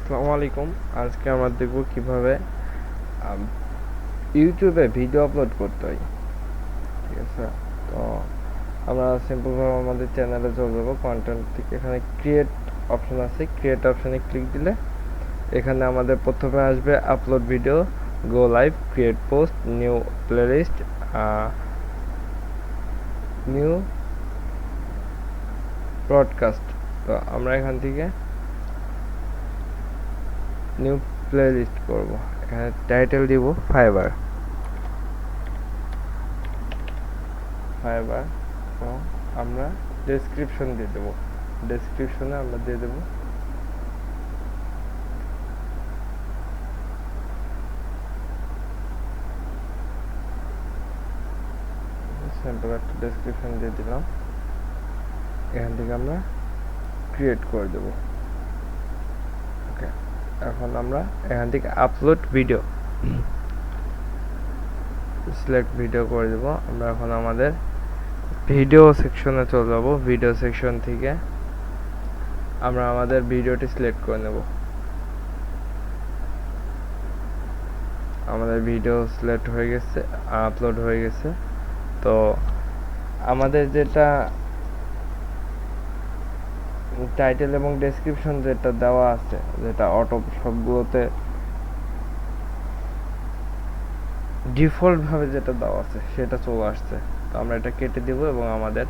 আসসালামু আলাইকুম। আজকে আমরা দেখব কিভাবে ইউটিউবে ভিডিও আপলোড করতে হয়। ঠিক আছে, তো আমরা সিম্পলভাবে আমাদের চ্যানেলে চলে যাবো। কন্টেন্ট থেকে এখানে ক্রিয়েট অপশন আছে, ক্রিয়েট অপশনে ক্লিক দিলে এখানে আমাদের প্রথমে আসবে আপলোড ভিডিও, গো live, create post, new playlist, new broadcast. তো আমরা এখান থেকে নিউ প্লেলিস্ট করব। এখানে টাইটেল দিব ফাইবার এবং আমরা ডেসক্রিপশন দিয়ে দেবো। ডেসক্রিপশনে আমরা দিয়ে দেবো সিম্পল একটা ডেসক্রিপশন দিয়ে দিলাম। এখান থেকে আমরা ক্রিয়েট করে দেবো। ওকে, এখন আমরা এখান থেকে আপলোড ভিডিও সিলেক্ট ভিডিও করে দেবো। আমরা এখন আমাদের ভিডিও সেকশনে চলে যাব। ভিডিও সেকশন থেকে আমরা আমাদের ভিডিওটি সিলেক্ট করে নেব। আমাদের ভিডিও সিলেক্ট হয়ে গেছে, আপলোড হয়ে গেছে। তো আমাদের যেটা টাইটেল এবং ডেসক্রিপশন যেটা দেওয়া আছে, যেটা অটো সবগুলোতে ডিফল্ট ভাবে যেটা দেওয়া আছে সেটা চলে আসছে। তো আমরা এটা কেটে দেব এবং আমাদের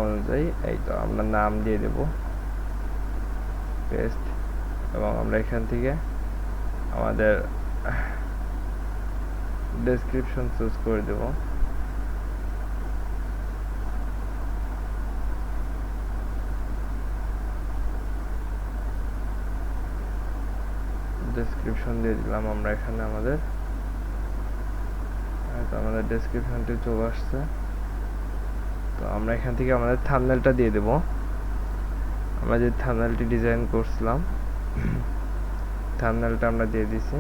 অনুযায়ী এই তো আমরা নাম দিয়ে দেব পেস্ট, এবং আমরা এখান থেকে আমাদের ডেসক্রিপশন চুজ করে দেব। ডেসক্রিপশন দিয়ে দিলাম আমরা এখানে আমাদের ডেসক্রিপশনটি চলে আসছে। তো আমরা এখান থেকে আমাদের থাম্বনেলটা দিয়ে দেব। আমরা যে থাম্বনেলটি ডিজাইন করছিলাম থাম্বনেলটা আমরা দিয়ে দিছি।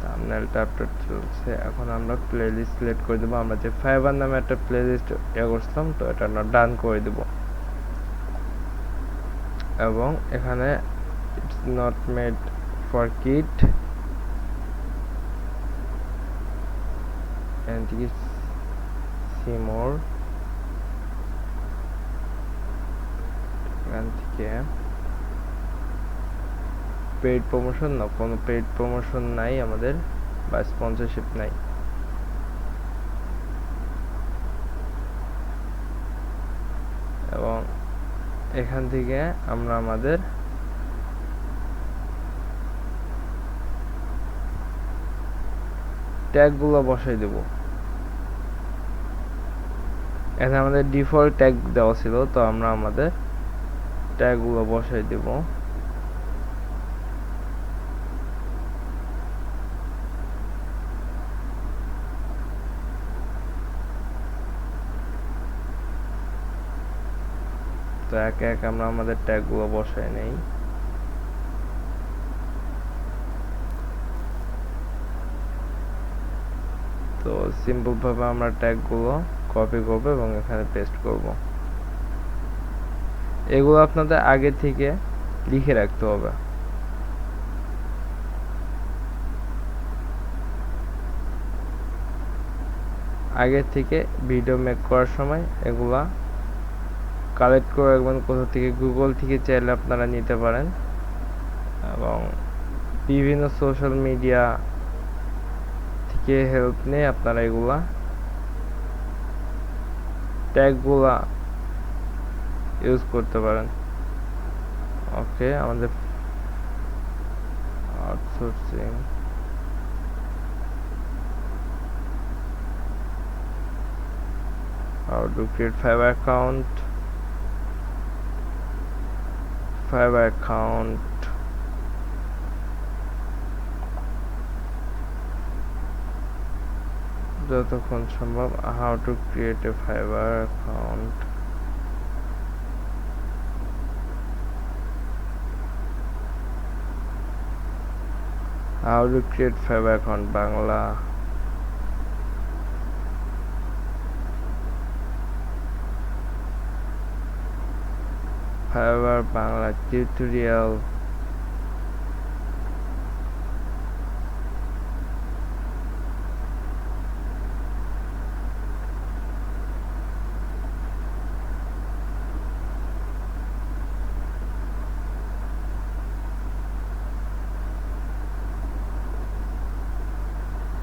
থাম্বনেলটা আপলোড চলছে। এখন আমরা প্লেলিস্ট সিলেক্ট করে দেবো। আমরা যে ফাইবার নামে একটা প্লেলিস্ট করছিলাম, তো এটা আমরা ডান করে দেব। এবং এখানে it's not made for kid and see more. এখান থেকে পেইড প্রমোশন না, কোনো পেইড প্রমোশন নাই আমাদের, বা স্পন্সরশিপ নাই। এবং এখান থেকে আমরা আমাদের ট্যাগগুলো বসাই দেব। এখানে আমাদের ডিফল্ট ট্যাগ দেওয়া ছিল, তো আমরা আমাদের ট্যাগগুলো বসাই দেব। তো একে একে আমরা আমাদের ট্যাগগুলো বসাই নেই। তো সিম্পল ভাবে আমরা ট্যাগগুলো কপি করব এবং এখানে পেস্ট করব। এগুলো আপনাদের আগে থেকে লিখে রাখতে হবে। আগে থেকে ভিডিও মেক করার সময় এগুলা কালেক্ট করে রাখবেন কোথা থেকে, গুগল থেকে চাইলে আপনারা নিতে পারেন, এবং বিভিন্ন সোশ্যাল মিডিয়া থেকে হেল্প নিয়ে আপনারা এগুলা ট্যাগগুলা ইউজ করতে পারেন। ওকে, আমাদের outsourcing how to create Fiverr account, যতক্ষণ সম্ভব how to create a Fiverr account, how to create Fiverr account Bangla। Fiverr Bangla tutorial.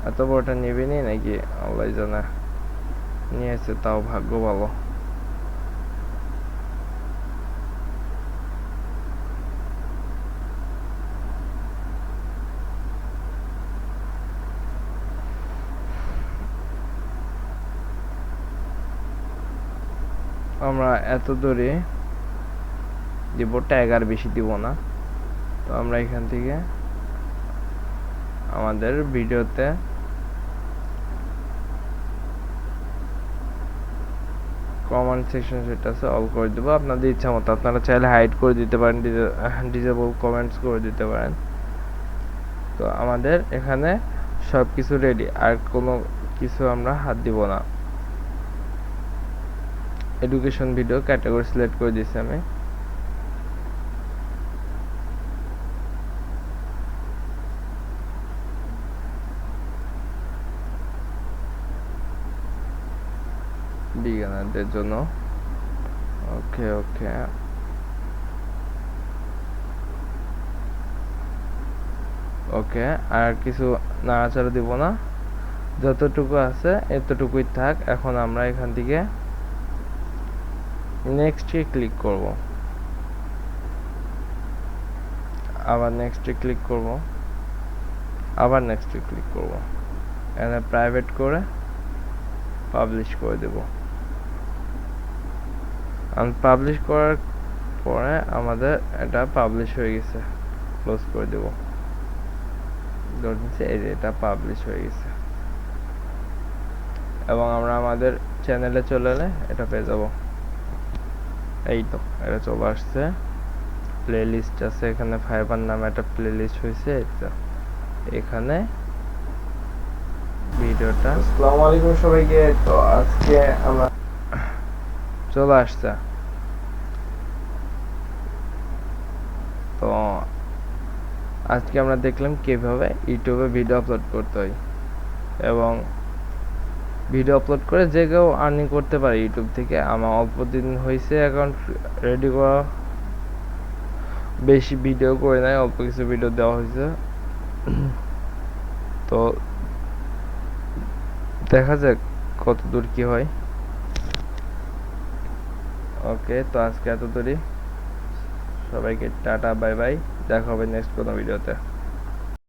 এত বড়টা নেবেনি নাকি আল্লাহ জানে, নিয়েছে তাও ভাগ্য ভালো। আমরা এত দূরে দিব, ট্যাগ আর বেশি দিব না। তো আমরা এখান থেকে আমাদের ভিডিওতে কমেন্ট সেকশন যেটা আছে অল করে দেবো আপনাদের ইচ্ছা মতো। আপনারা চাইলে হাইড করে দিতে পারেন, ডিসেবল কমেন্টস করে দিতে পারেন। তো আমাদের এখানে সব কিছু রেডি, আর কোনো কিছু আমরা হাত দিব না। এডুকেশন ভিডিও ক্যাটাগরি সিলেক্ট করে দিয়েছি আমি। বিজ্ঞানীদের জন্য ওকে ওকে ওকে, আর কিছু নাড়াচাড়া দিব না, যতটুকু আছে এতটুকুই থাক। এখন আমরা এখান থেকে নেক্সটে ক্লিক করব, আবার নেক্সটে ক্লিক করব, আবার নেক্সটে ক্লিক করব। এখানে প্রাইভেট করে পাবলিশ করে দেব। পাবলিশ করার পরে আমাদের এটা পাবলিশ হয়ে গেছে, ক্লোজ করে দেব। এই যে এটা পাবলিশ হয়ে গেছে, এবং আমরা আমাদের চ্যানেলে চলে এলে এটা পেয়ে যাব। এই তো এটা চলে আসছে, প্লে লিস্ট আছে এখানে, ফাইবার নামে একটা প্লে লিস্ট হয়েছে। এখানে ভিডিওটা, আসসালামু আলাইকুম সবাইকে। তো আজকে আমরা চলে আসছে। তো আজকে আমরা দেখলাম কিভাবে ইউটিউবে ভিডিও আপলোড করতে হয়, এবং ভিডিও আপলোড করে যে কেউ আর্নিং করতে পারে ইউটিউব থেকে। আমার অল্প দিন হয়েছে অ্যাকাউন্ট রেডি করা, বেশি ভিডিও করে নাই, অল্প কিছু ভিডিও দেওয়া হয়েছে। তো দেখা যাক কত দূর কি হয়। ওকে, তো আজকে এত দূরই। সবাইকে টাটা, বাই বাই, দেখা হবে নেক্সট কোনো ভিডিওতে।